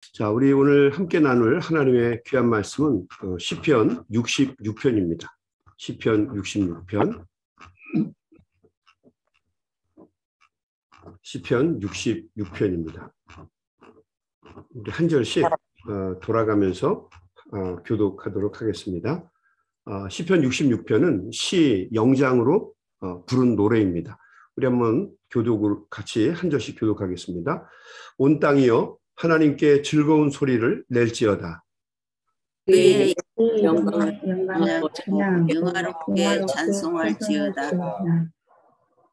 자, 우리 오늘 함께 나눌 하나님의 귀한 말씀은 시편 66편입니다. 시편 66편. 시편 66편입니다. 우리 한 절씩 돌아가면서 교독하도록 하겠습니다. 시편 66편은 시 영장으로 부른 노래입니다. 우리 한번 교독을 같이 한 절씩 교독하겠습니다. 온 땅이여 하나님께 즐거운 소리를 낼지어다. 그의 영광을 영화롭게 찬송할지어다.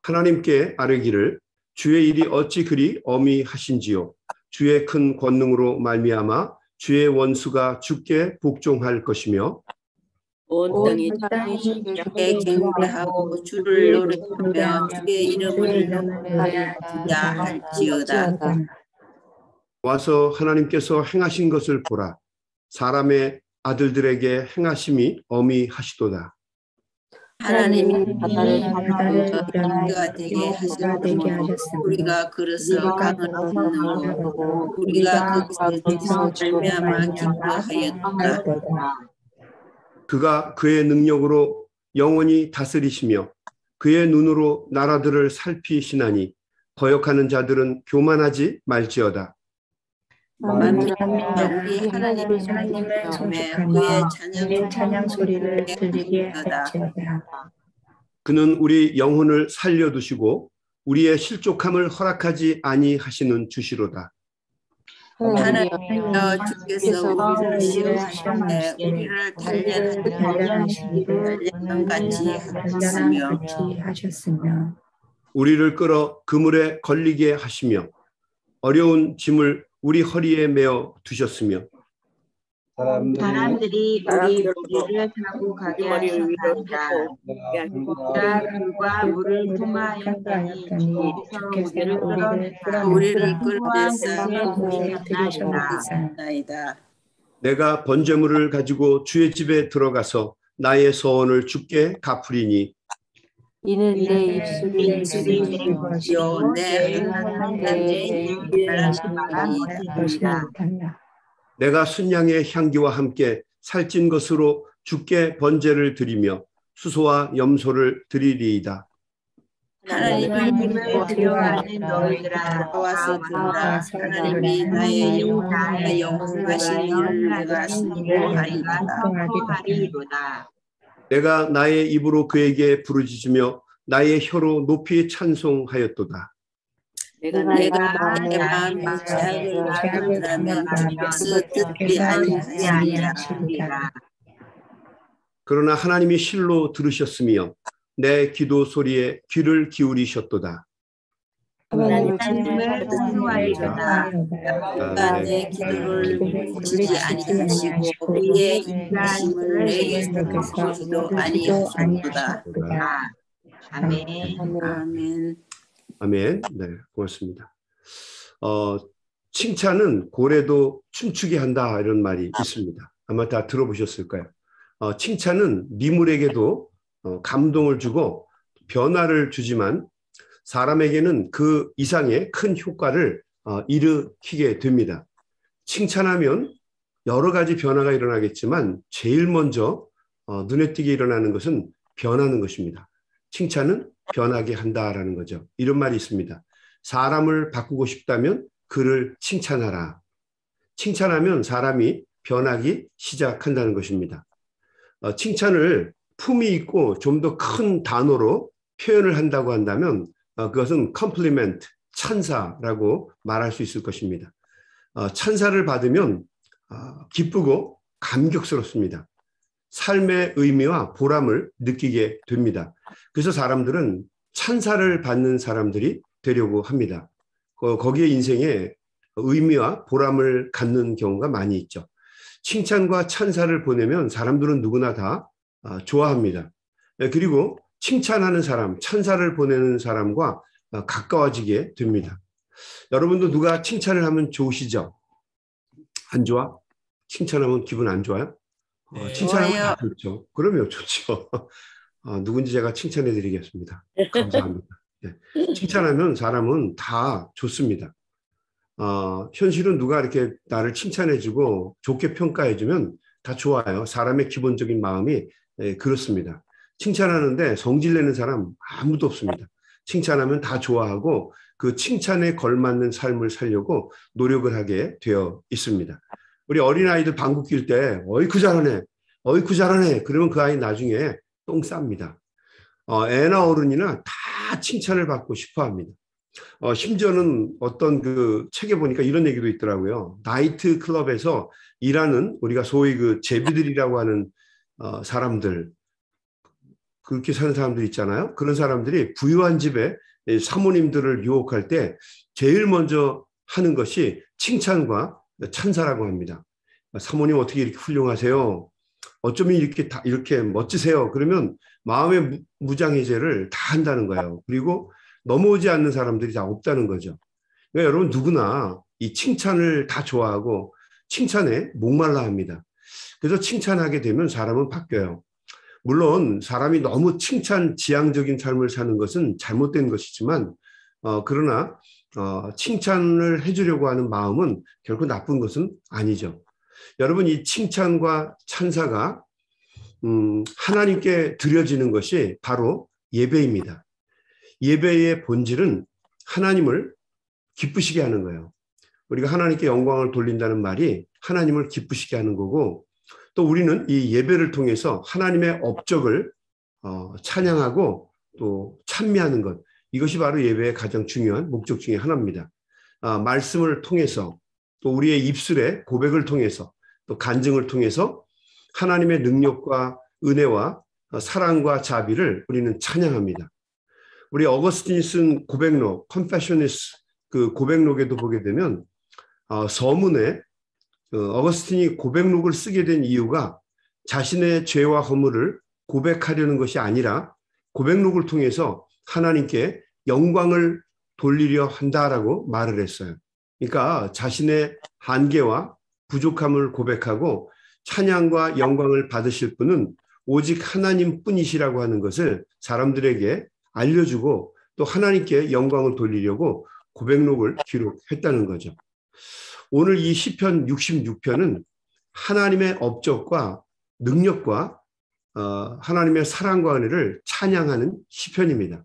하나님께 아뢰기를 주의 일이 어찌 그리 어미하신지요. 주의 큰 권능으로 말미암아 주의 원수가 주께 복종할 것이며 온 땅이 주께 경배하고 주를 노래하며 주의 이름을 높여야 할지어다. 와서 하나님께서 행하신 것을 보라. 사람의 아들들에게 행하심이 어미하시도다. 하나님이 바다를 우리가 되게 하셨으므로 우리가 그릇을 강을 건너고 우리가 거기서 말미암아 기뻐하였다. 그가 그의 능력으로 영원히 다스리시며 그의 눈으로 나라들을 살피시나니 거역하는 자들은 교만하지 말지어다. 만민이 우리 하나님을 송축하며 그의 찬양 소리를 들리게 할지어다. 그는 우리 영혼을 살려두시고 우리의 실족함을 허락하지 아니하시는 주시로다. 하나님이여 주께서 우리를 시험하시되 우리를 단련같이 하셨으며 우리를 끌어 그물에 걸리게 하시며 어려운 짐을 우리 허리에 메어 두셨으며 사람들이 우리를 타고 가게 하셨나이다. 물과 물을 통하였더니 주께서 우리를 끌어내사 들이셨나이다. 내가 번제물을 가지고 주의 집에 들어가서 나의 서원을 주께 갚으리니 이는 내 입술이 것이요 내 것이다. 내가 순양의 향기와 함께 살찐 것으로 주께 번제를 드리며 수소와 염소를 드리리이다. 하나님을 두려워하는 너희들아 와서 들으라. 하나님이 나의 영원하신 일을 내가 선포하리로다. 내가 나의 입으로 그에게 부르짖으며 나의 혀로 높이 찬송하였도다. 내가 나의 마음에 죄악을 감하면 주께서 듣지 아니하시리라. 그러나 하나님이 실로 들으셨으며 내 기도 소리에 귀를 기울이셨도다. 하나님을 뜻하리로다. 내 기도를 듣지 아니하시고 우리의 인자심을 내게 주지도 아니하셨도다. 아멘. 아멘. 아멘. 네, 고맙습니다. 칭찬은 고래도 춤추게 한다 이런 말이 있습니다. 아마 다 들어보셨을 거예요. 칭찬은 미물에게도 감동을 주고 변화를 주지만 사람에게는 그 이상의 큰 효과를 일으키게 됩니다. 칭찬하면 여러 가지 변화가 일어나겠지만 제일 먼저 눈에 띄게 일어나는 것은 변하는 것입니다. 칭찬은 변하게 한다라는 거죠. 이런 말이 있습니다. 사람을 바꾸고 싶다면 그를 칭찬하라. 칭찬하면 사람이 변하기 시작한다는 것입니다. 칭찬을 품위 있고 좀 더 큰 단어로 표현을 한다고 한다면 그것은 compliment, 찬사라고 말할 수 있을 것입니다. 찬사를 받으면 기쁘고 감격스럽습니다. 삶의 의미와 보람을 느끼게 됩니다. 그래서 사람들은 찬사를 받는 사람들이 되려고 합니다. 거기에 인생에 의미와 보람을 갖는 경우가 많이 있죠. 칭찬과 찬사를 보내면 사람들은 누구나 다 좋아합니다. 그리고 칭찬하는 사람, 찬사를 보내는 사람과 가까워지게 됩니다. 여러분도 누가 칭찬을 하면 좋으시죠? 안 좋아? 칭찬하면 기분 안 좋아요? 칭찬하면 좋죠. 그러면 좋죠. 누군지 제가 칭찬해 드리겠습니다. 감사합니다. 네. 칭찬하면 사람은 다 좋습니다. 현실은 누가 이렇게 나를 칭찬해주고 좋게 평가해주면 다 좋아요. 사람의 기본적인 마음이 그렇습니다. 칭찬하는데 성질내는 사람 아무도 없습니다. 칭찬하면 다 좋아하고 그 칭찬에 걸맞는 삶을 살려고 노력을 하게 되어 있습니다. 우리 어린아이들 방구 낄 때 어이쿠 잘하네, 어이쿠 잘하네, 그러면 그 아이 나중에 똥 쌉니다. 애나 어른이나 다 칭찬을 받고 싶어 합니다. 심지어는 어떤 그 책에 보니까 이런 얘기도 있더라고요. 나이트 클럽에서 일하는 우리가 소위 그 제비들이라고 하는 사람들, 그렇게 사는 사람들 있잖아요. 그런 사람들이 부유한 집에 사모님들을 유혹할 때 제일 먼저 하는 것이 칭찬과 찬사라고 합니다. 사모님 어떻게 이렇게 훌륭하세요? 어쩌면 이렇게 멋지세요? 그러면 마음의 무장해제를 다 한다는 거예요. 그리고 넘어오지 않는 사람들이 다 없다는 거죠. 그러니까 여러분 누구나 이 칭찬을 다 좋아하고 칭찬에 목말라 합니다. 그래서 칭찬하게 되면 사람은 바뀌어요. 물론 사람이 너무 칭찬 지향적인 삶을 사는 것은 잘못된 것이지만 그러나 칭찬을 해주려고 하는 마음은 결코 나쁜 것은 아니죠. 여러분 이 칭찬과 찬사가 하나님께 드려지는 것이 바로 예배입니다. 예배의 본질은 하나님을 기쁘시게 하는 거예요. 우리가 하나님께 영광을 돌린다는 말이 하나님을 기쁘시게 하는 거고 또 우리는 이 예배를 통해서 하나님의 업적을 찬양하고 또 찬미하는 것, 이것이 바로 예배의 가장 중요한 목적 중에 하나입니다. 말씀을 통해서 또 우리의 입술의 고백을 통해서 또 간증을 통해서 하나님의 능력과 은혜와 사랑과 자비를 우리는 찬양합니다. 우리 어거스틴이 쓴 고백록, Confessionis 그 고백록에도 보게 되면 서문에 어거스틴이 고백록을 쓰게 된 이유가 자신의 죄와 허물을 고백하려는 것이 아니라 고백록을 통해서 하나님께 영광을 돌리려 한다라고 말을 했어요. 그러니까 자신의 한계와 부족함을 고백하고 찬양과 영광을 받으실 분은 오직 하나님뿐이시라고 하는 것을 사람들에게 알려주고 또 하나님께 영광을 돌리려고 고백록을 기록했다는 거죠. 오늘 이 시편 66편은 하나님의 업적과 능력과 하나님의 사랑과 은혜를 찬양하는 시편입니다.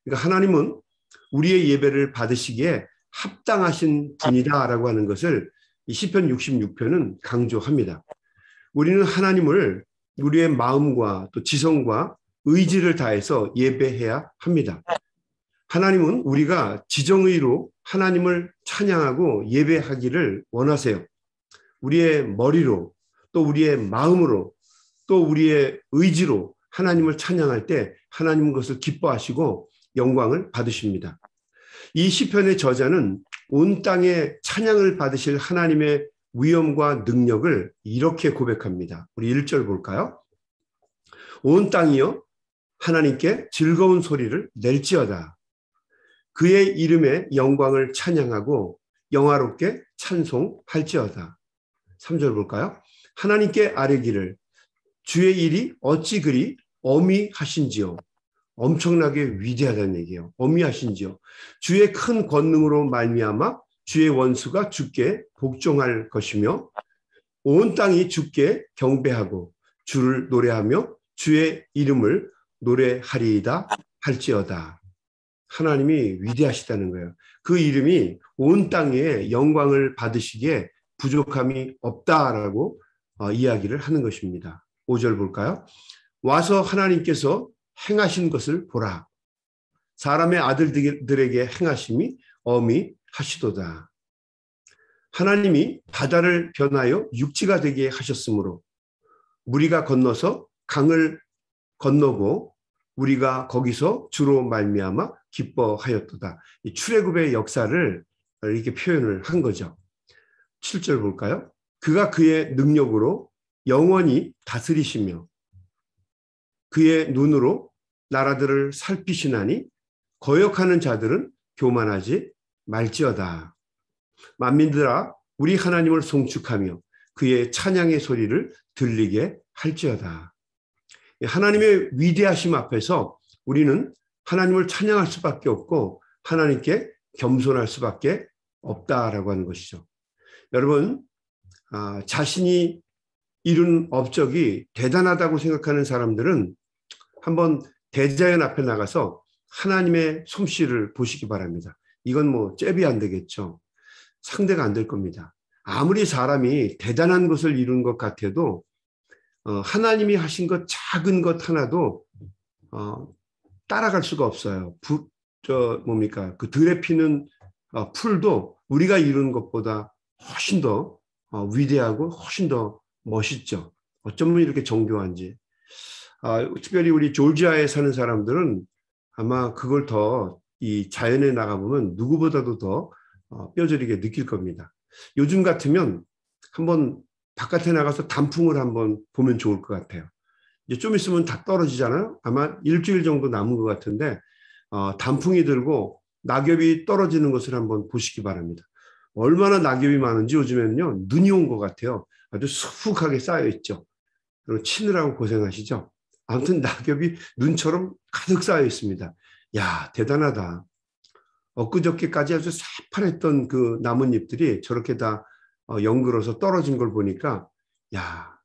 그러니까 하나님은 우리의 예배를 받으시기에 합당하신 분이다라고 하는 것을 이 시편 66편은 강조합니다. 우리는 하나님을 우리의 마음과 또 지성과 의지를 다해서 예배해야 합니다. 하나님은 우리가 지정의로 하나님을 찬양하고 예배하기를 원하세요. 우리의 머리로 또 우리의 마음으로 또 우리의 의지로 하나님을 찬양할 때 하나님은 그것을 기뻐하시고 영광을 받으십니다. 이 시편의 저자는 온 땅에 찬양을 받으실 하나님의 위엄과 능력을 이렇게 고백합니다. 우리 1절 볼까요? 온 땅이여 하나님께 즐거운 소리를 낼지어다. 그의 이름의 영광을 찬양하고 영화롭게 찬송할지어다. 3절 볼까요? 하나님께 아뢰기를 주의 일이 어찌 그리 어미하신지요. 엄청나게 위대하다는 얘기예요. 어미하신지요. 주의 큰 권능으로 말미암아 주의 원수가 주께 복종할 것이며 온 땅이 주께 경배하고 주를 노래하며 주의 이름을 노래하리이다 할지어다. 하나님이 위대하시다는 거예요. 그 이름이 온 땅에 영광을 받으시기에 부족함이 없다라고 이야기를 하는 것입니다. 5절 볼까요? 와서 하나님께서 행하신 것을 보라. 사람의 아들들에게 행하심이 어미하시도다. 하나님이 바다를 변하여 육지가 되게 하셨으므로 무리가 건너서 강을 건너고 우리가 거기서 주로 말미암아 기뻐하였도다. 이 출애굽의 역사를 이렇게 표현을 한 거죠. 7절 볼까요? 그가 그의 능력으로 영원히 다스리시며 그의 눈으로 나라들을 살피시나니 거역하는 자들은 교만하지 말지어다. 만민들아 우리 하나님을 송축하며 그의 찬양의 소리를 들리게 할지어다. 하나님의 위대하심 앞에서 우리는 하나님을 찬양할 수밖에 없고 하나님께 겸손할 수밖에 없다라고 하는 것이죠. 여러분, 자신이 이룬 업적이 대단하다고 생각하는 사람들은 한번 대자연 앞에 나가서 하나님의 솜씨를 보시기 바랍니다. 이건 뭐 잽이 안 되겠죠. 상대가 안 될 겁니다. 아무리 사람이 대단한 것을 이룬 것 같아도 하나님이 하신 것 작은 것 하나도 따라갈 수가 없어요. 그 들에 피는 풀도 우리가 이룬 것보다 훨씬 더 위대하고 훨씬 더 멋있죠. 어쩌면 이렇게 정교한지. 특별히 우리 조지아에 사는 사람들은 아마 그걸 더 이 자연에 나가보면 누구보다도 더 뼈저리게 느낄 겁니다. 요즘 같으면 한번 바깥에 나가서 단풍을 한번 보면 좋을 것 같아요. 이제 좀 있으면 다 떨어지잖아요. 아마 일주일 정도 남은 것 같은데 단풍이 들고 낙엽이 떨어지는 것을 한번 보시기 바랍니다. 얼마나 낙엽이 많은지 요즘에는요, 눈이 온 것 같아요. 아주 수북하게 쌓여 있죠. 그리고 치느라고 고생하시죠. 아무튼 낙엽이 눈처럼 가득 쌓여 있습니다. 야, 대단하다. 엊그저께까지 아주 새파랬던 그 나뭇잎들이 저렇게 다 연그러서 떨어진 걸 보니까, 야,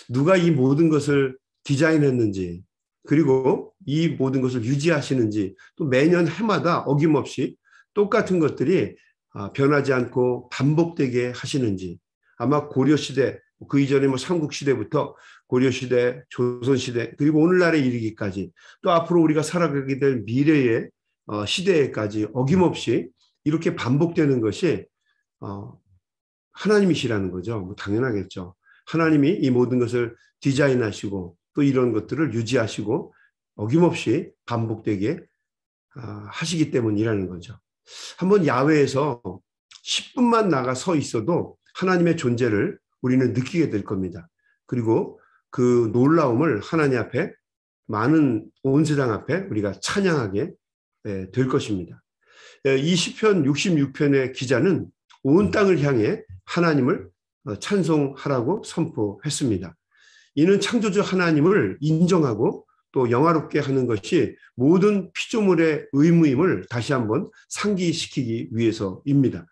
누가 이 모든 것을 디자인했는지, 그리고 이 모든 것을 유지하시는지, 또 매년 해마다 어김없이 똑같은 것들이 변하지 않고 반복되게 하시는지, 아마 고려시대, 그 이전에 뭐 삼국시대부터 고려시대, 조선시대, 그리고 오늘날에 이르기까지, 또 앞으로 우리가 살아가게 될 미래의 시대에까지 어김없이 이렇게 반복되는 것이 하나님이시라는 거죠. 뭐 당연하겠죠. 하나님이 이 모든 것을 디자인하시고 또 이런 것들을 유지하시고 어김없이 반복되게 하시기 때문이라는 거죠. 한번 야외에서 10분만 나가 서 있어도 하나님의 존재를 우리는 느끼게 될 겁니다. 그리고 그 놀라움을 하나님 앞에, 많은 온 세상 앞에 우리가 찬양하게 될 것입니다. 이 시편 66편의 기자는 온 땅을 향해 하나님을 찬송하라고 선포했습니다. 이는 창조주 하나님을 인정하고 또 영화롭게 하는 것이 모든 피조물의 의무임을 다시 한번 상기시키기 위해서입니다.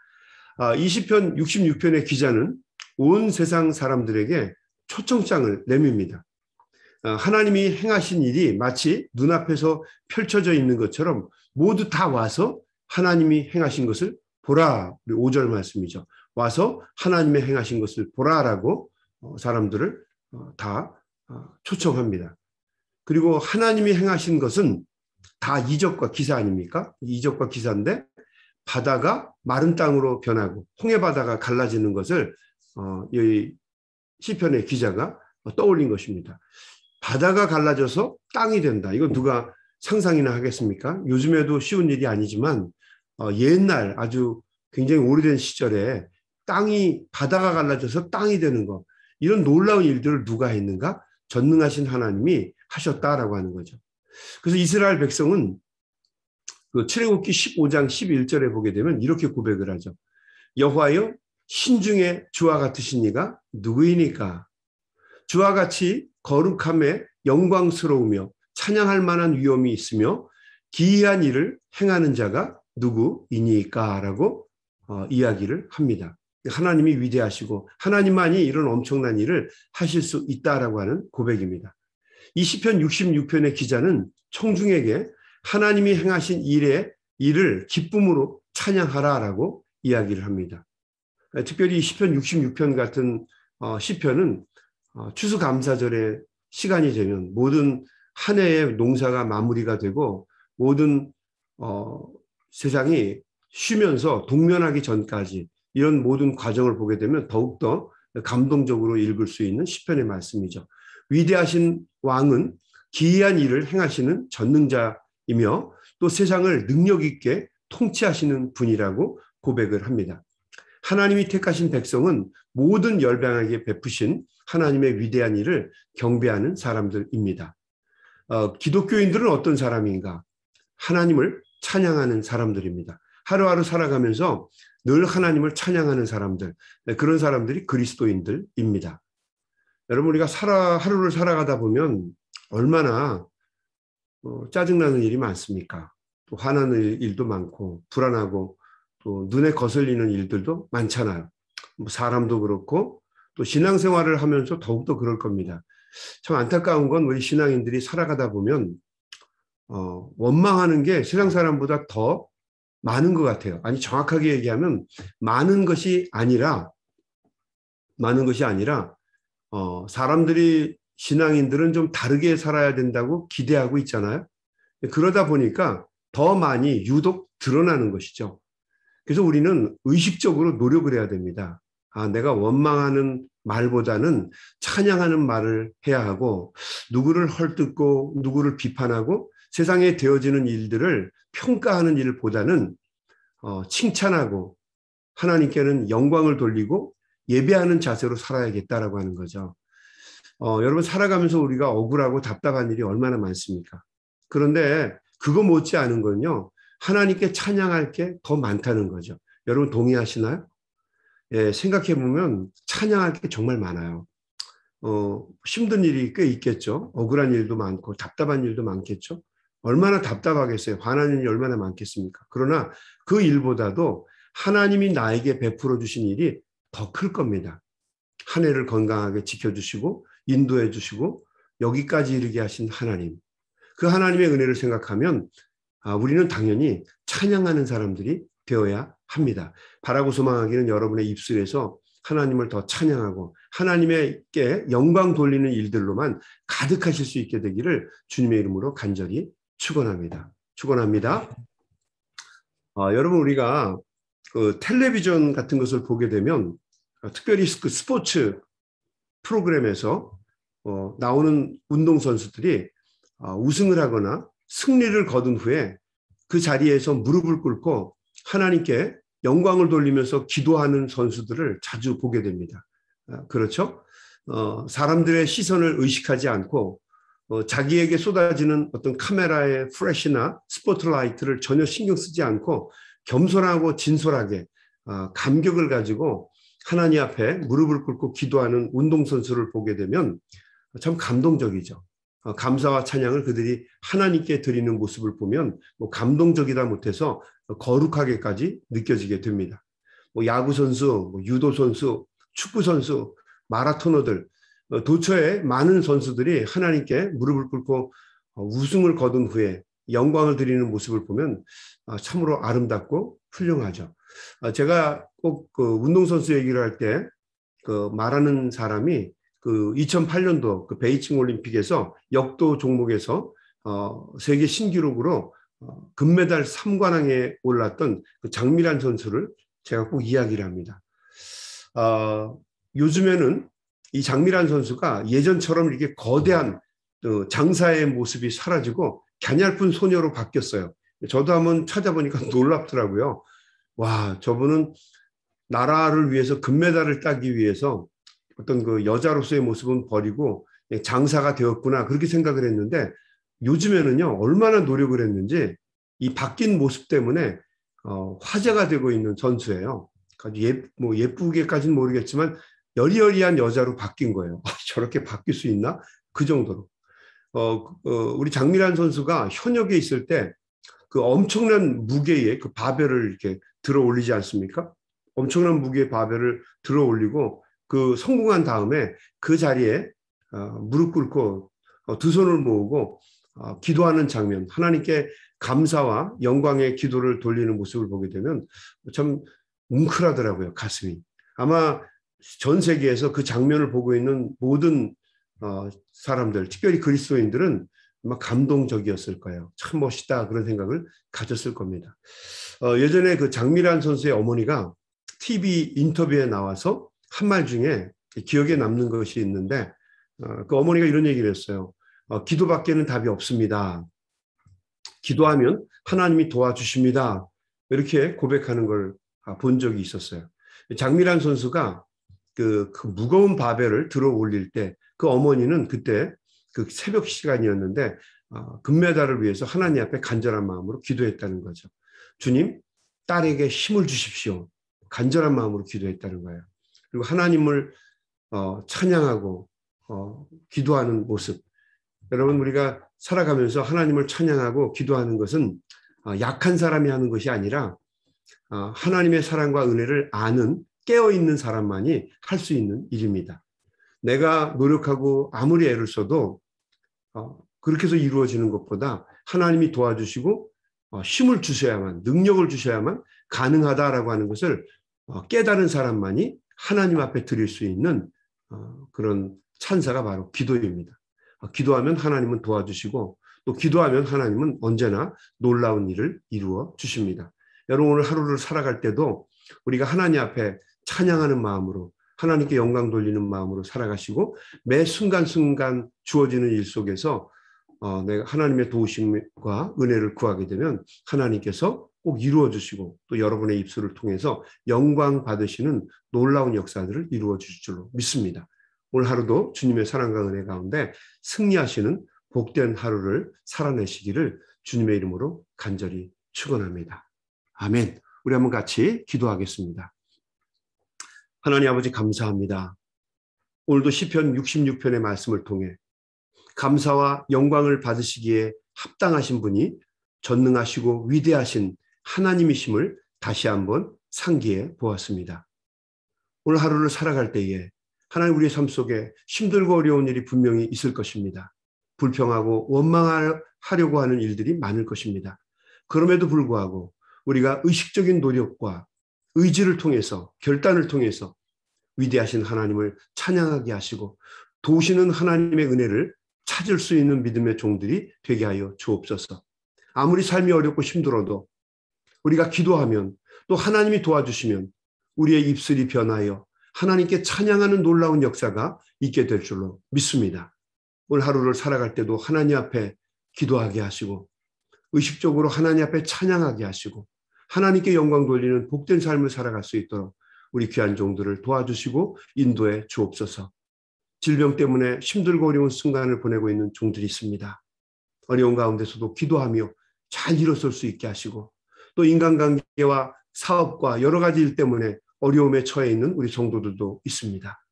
이 시편 66편의 기자는 온 세상 사람들에게 초청장을 내밉니다. 하나님이 행하신 일이 마치 눈앞에서 펼쳐져 있는 것처럼 모두 다 와서 하나님이 행하신 것을 보라. 우리 5절 말씀이죠. 와서 하나님의 행하신 것을 보라라고 사람들을 다 초청합니다. 그리고 하나님이 행하신 것은 다 이적과 기사 아닙니까? 이적과 기사인데 바다가 마른 땅으로 변하고 홍해바다가 갈라지는 것을 이 시편의 기자가 떠올린 것입니다. 바다가 갈라져서 땅이 된다. 이거 누가 상상이나 하겠습니까? 요즘에도 쉬운 일이 아니지만 옛날 아주 굉장히 오래된 시절에 바다가 갈라져서 땅이 되는 것, 이런 놀라운 일들을 누가 했는가? 전능하신 하나님이 하셨다라고 하는 거죠. 그래서 이스라엘 백성은 그 출애굽기 15장 11절에 보게 되면 이렇게 고백을 하죠. 여호와여, 신중에 주와 같으신 이가 누구이니까? 주와 같이 거룩함에 영광스러우며 찬양할 만한 위엄이 있으며 기이한 일을 행하는 자가 누구이니까? 라고 이야기를 합니다. 하나님이 위대하시고 하나님만이 이런 엄청난 일을 하실 수 있다라고 하는 고백입니다. 이 시편 66편의 기자는 청중에게 하나님이 행하신 일을 기쁨으로 찬양하라라고 이야기를 합니다. 특별히 이 시편 66편 같은 시편은 추수감사절의 시간이 되면 모든 한 해의 농사가 마무리가 되고 모든 세상이 쉬면서 동면하기 전까지 이런 모든 과정을 보게 되면 더욱더 감동적으로 읽을 수 있는 시편의 말씀이죠. 위대하신 왕은 기이한 일을 행하시는 전능자이며 또 세상을 능력 있게 통치하시는 분이라고 고백을 합니다. 하나님이 택하신 백성은 모든 열방에게 베푸신 하나님의 위대한 일을 경배하는 사람들입니다. 기독교인들은 어떤 사람인가? 하나님을 찬양하는 사람들입니다. 하루하루 살아가면서 늘 하나님을 찬양하는 사람들, 그런 사람들이 그리스도인들입니다. 여러분, 우리가 하루를 살아가다 보면 얼마나 짜증나는 일이 많습니까? 또 화나는 일도 많고 불안하고 또 눈에 거슬리는 일들도 많잖아요. 뭐 사람도 그렇고 또 신앙생활을 하면서 더욱더 그럴 겁니다. 참 안타까운 건 우리 신앙인들이 살아가다 보면 원망하는 게 세상 사람보다 더 많은 것 같아요. 아니 정확하게 얘기하면 많은 것이 아니라 사람들이 신앙인들은 좀 다르게 살아야 된다고 기대하고 있잖아요. 그러다 보니까 더 많이 유독 드러나는 것이죠. 그래서 우리는 의식적으로 노력을 해야 됩니다. 내가 원망하는 말보다는 찬양하는 말을 해야 하고 누구를 헐뜯고 누구를 비판하고 세상에 되어지는 일들을 평가하는 일보다는 칭찬하고 하나님께는 영광을 돌리고 예배하는 자세로 살아야겠다라고 하는 거죠. 여러분 살아가면서 우리가 억울하고 답답한 일이 얼마나 많습니까? 그런데 그거 못지 않은 건요. 하나님께 찬양할 게 더 많다는 거죠. 여러분 동의하시나요? 예, 생각해보면 찬양할 게 정말 많아요. 힘든 일이 꽤 있겠죠. 억울한 일도 많고 답답한 일도 많겠죠. 얼마나 답답하겠어요. 화나는 일이 얼마나 많겠습니까? 그러나 그 일보다도 하나님이 나에게 베풀어 주신 일이 더 클 겁니다. 한 해를 건강하게 지켜주시고 인도해 주시고 여기까지 이르게 하신 하나님. 그 하나님의 은혜를 생각하면 우리는 당연히 찬양하는 사람들이 되어야 합니다. 바라고 소망하기는 여러분의 입술에서 하나님을 더 찬양하고 하나님께 영광 돌리는 일들로만 가득하실 수 있게 되기를 주님의 이름으로 간절히 축원합니다. 여러분 우리가 그 텔레비전 같은 것을 보게 되면 특별히 그 스포츠 프로그램에서 나오는 운동선수들이 우승을 하거나 승리를 거둔 후에 그 자리에서 무릎을 꿇고 하나님께 영광을 돌리면서 기도하는 선수들을 자주 보게 됩니다. 그렇죠? 사람들의 시선을 의식하지 않고 자기에게 쏟아지는 어떤 카메라의 플래시나 스포트라이트를 전혀 신경 쓰지 않고 겸손하고 진솔하게 감격을 가지고 하나님 앞에 무릎을 꿇고 기도하는 운동선수를 보게 되면 참 감동적이죠. 감사와 찬양을 그들이 하나님께 드리는 모습을 보면 감동적이다 못해서 거룩하게까지 느껴지게 됩니다. 야구선수, 유도선수, 축구선수, 마라토너들, 도처에 많은 선수들이 하나님께 무릎을 꿇고 우승을 거둔 후에 영광을 드리는 모습을 보면 참으로 아름답고 훌륭하죠. 제가 꼭 그 운동선수 얘기를 할 때 그 말하는 사람이 그 2008년도 그 베이징 올림픽에서 역도 종목에서 세계 신기록으로 금메달 3관왕에 올랐던 그 장미란 선수를 제가 꼭 이야기를 합니다. 요즘에는 이 장미란 선수가 예전처럼 이렇게 거대한 장사의 모습이 사라지고 갸냘픈 소녀로 바뀌었어요. 저도 한번 찾아보니까 놀랍더라고요. 와, 저분은 나라를 위해서 금메달을 따기 위해서 어떤 그 여자로서의 모습은 버리고 장사가 되었구나 그렇게 생각을 했는데 요즘에는요 얼마나 노력을 했는지 이 바뀐 모습 때문에 화제가 되고 있는 선수예요. 예쁘게까지는 모르겠지만 여리여리한 여자로 바뀐 거예요. 저렇게 바뀔 수 있나? 그 정도로. 우리 장미란 선수가 현역에 있을 때 그 엄청난 무게의 그 바벨을 이렇게 들어 올리지 않습니까? 엄청난 무게의 바벨을 들어 올리고 그 성공한 다음에 그 자리에 무릎 꿇고 두 손을 모으고 기도하는 장면, 하나님께 감사와 영광의 기도를 돌리는 모습을 보게 되면 참 뭉클하더라고요, 가슴이. 아마 전 세계에서 그 장면을 보고 있는 모든 사람들, 특별히 그리스도인들은 아마 감동적이었을 거예요. 참 멋있다 그런 생각을 가졌을 겁니다. 예전에 그 장미란 선수의 어머니가 TV 인터뷰에 나와서 한 말 중에 기억에 남는 것이 있는데 그 어머니가 이런 얘기를 했어요. 기도밖에는 답이 없습니다. 기도하면 하나님이 도와주십니다. 이렇게 고백하는 걸 본 적이 있었어요. 장미란 선수가 그 무거운 바벨을 들어 올릴 때 그 어머니는 그때 그 새벽 시간이었는데 금메달을 위해서 하나님 앞에 간절한 마음으로 기도했다는 거죠. 주님, 딸에게 힘을 주십시오. 간절한 마음으로 기도했다는 거예요. 그리고 하나님을 찬양하고 기도하는 모습. 여러분 우리가 살아가면서 하나님을 찬양하고 기도하는 것은 약한 사람이 하는 것이 아니라 하나님의 사랑과 은혜를 아는 깨어있는 사람만이 할 수 있는 일입니다. 내가 노력하고 아무리 애를 써도 그렇게 해서 이루어지는 것보다 하나님이 도와주시고 힘을 주셔야만, 능력을 주셔야만 가능하다라고 하는 것을 깨달은 사람만이 하나님 앞에 드릴 수 있는 그런 찬사가 바로 기도입니다. 기도하면 하나님은 도와주시고 또 기도하면 하나님은 언제나 놀라운 일을 이루어 주십니다. 여러분, 오늘 하루를 살아갈 때도 우리가 하나님 앞에 찬양하는 마음으로, 하나님께 영광 돌리는 마음으로 살아가시고 매 순간순간 주어지는 일 속에서 내가 하나님의 도우심과 은혜를 구하게 되면 하나님께서 꼭 이루어 주시고 또 여러분의 입술을 통해서 영광 받으시는 놀라운 역사들을 이루어 주실 줄로 믿습니다. 오늘 하루도 주님의 사랑과 은혜 가운데 승리하시는 복된 하루를 살아내시기를 주님의 이름으로 간절히 축원합니다. 아멘. 우리 한번 같이 기도하겠습니다. 하나님 아버지, 감사합니다. 오늘도 시편 66편의 말씀을 통해 감사와 영광을 받으시기에 합당하신 분이 전능하시고 위대하신 하나님이심을 다시 한번 상기해 보았습니다. 오늘 하루를 살아갈 때에 하나님, 우리의 삶 속에 힘들고 어려운 일이 분명히 있을 것입니다. 불평하고 원망하려고 하는 일들이 많을 것입니다. 그럼에도 불구하고 우리가 의식적인 노력과 의지를 통해서, 결단을 통해서 위대하신 하나님을 찬양하게 하시고 도우시는 하나님의 은혜를 찾을 수 있는 믿음의 종들이 되게 하여 주옵소서. 아무리 삶이 어렵고 힘들어도 우리가 기도하면 또 하나님이 도와주시면 우리의 입술이 변하여 하나님께 찬양하는 놀라운 역사가 있게 될 줄로 믿습니다. 오늘 하루를 살아갈 때도 하나님 앞에 기도하게 하시고 의식적으로 하나님 앞에 찬양하게 하시고 하나님께 영광 돌리는 복된 삶을 살아갈 수 있도록 우리 귀한 종들을 도와주시고 인도해 주옵소서. 질병 때문에 힘들고 어려운 순간을 보내고 있는 종들이 있습니다. 어려운 가운데서도 기도하며 잘 일어설 수 있게 하시고 또 인간관계와 사업과 여러 가지 일 때문에 어려움에 처해 있는 우리 성도들도 있습니다.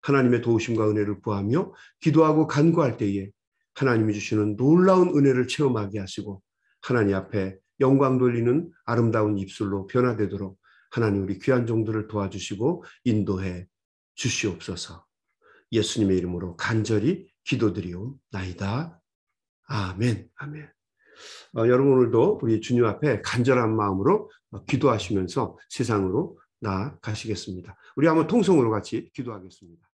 하나님의 도우심과 은혜를 구하며 기도하고 간구할 때에 하나님이 주시는 놀라운 은혜를 체험하게 하시고 하나님 앞에 영광 돌리는 아름다운 입술로 변화되도록 하나님, 우리 귀한 종들을 도와주시고 인도해 주시옵소서. 예수님의 이름으로 간절히 기도드리옵나이다. 아멘. 아멘. 여러분, 오늘도 우리 주님 앞에 간절한 마음으로 기도하시면서 세상으로 나아가시겠습니다. 우리 한번 통성으로 같이 기도하겠습니다.